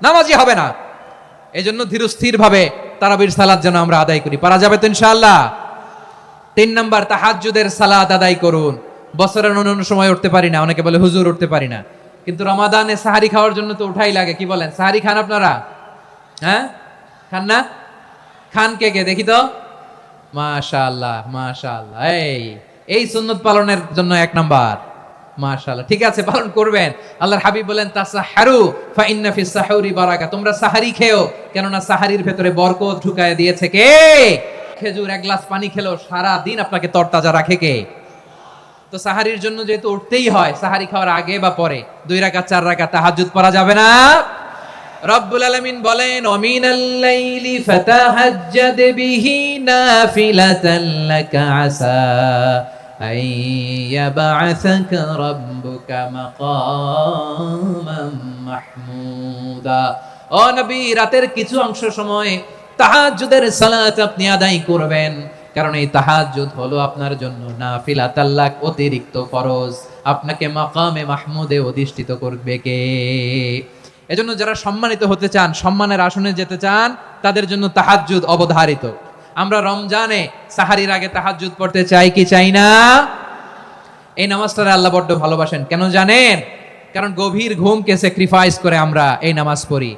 নামাজি হবে না। এজন্য ধীরস্থির ভাবে তারাবির সালাত যেন আমরা আদায় করি। পারা যাবে তো ইনশাআল্লাহ। 3 নাম্বার, তাহাজ্জুদের সালাত আদায় করুন। বছরের অন্যান্য সময় উঠতে পারি না, অনেকে বলে হুজুর উঠতে পারি না, কিন্তু রমাদানে সাহারি খাওয়ার জন্য তো উঠাই লাগে। কি বলেন, সাহারি খান আপনারা? হ্যাঁ, খান না? খান কে কে দেখি তো? মাশাআল্লাহ মাশাআল্লাহ। এই সুন্নত পালনের জন্য 1 নাম্বার। মাশাআল্লাহ, ঠিক আছে, পালন করবেন। আল্লাহর হাবিব বলেন তাসাহহারু ফা ইন্না ফিস সাহুরি বারাকা, তোমরা সাহারি খেও, কেননা সাহারির ভেতরে বরকত ঢুকায় দিয়েছে কে? খেজুর 1 গ্লাস পানি খেলো সারা দিন আপনাকে তরতাজা রাখে কে? তো সাহারির জন্য যেহেতু উঠতেই হয়, সাহারি খাওয়ার আগে বা পরে 2 রাকাত 4 রাকাত তাহাজ্জুদ পড়া যাবে না? রব্বুল আলামিন বলেন ওয়ামিনাল লাইলি ফাতাহাজ্জাদ বিহি নাফিলাতান লাকা আসা আইয়াবআসাকা রাব্বুকা মাকামান মাহমুদা। ও নবী, রাতের কিছু অংশ সময় তাহাজ্জুদের সালাত আপনি আদায় করবেন, কারণ এই তাহাজ্জুদ হলো আপনার জন্য নাফিলাতাল লাক, অতিরিক্ত ফরজ। আপনাকে মাকামে মাহমুদে অধিষ্ঠিত করবে কে? এজন্য যারা সম্মানিত হতে চান, সম্মানের আসনে যেতে চান, তাদের জন্য তাহাজ্জুদ অবধারিত। আমরা রমজানে সাহারির আগে তাহাজ্জুদ পড়তে চাই কি চাই না? এই নামাজটা আল্লাহ বড্ড ভালোবাসেন। কেন জানেন? কারণ গভীর ঘুমকে স্যাক্রিফাইস করে আমরা এই নামাজ পড়ি।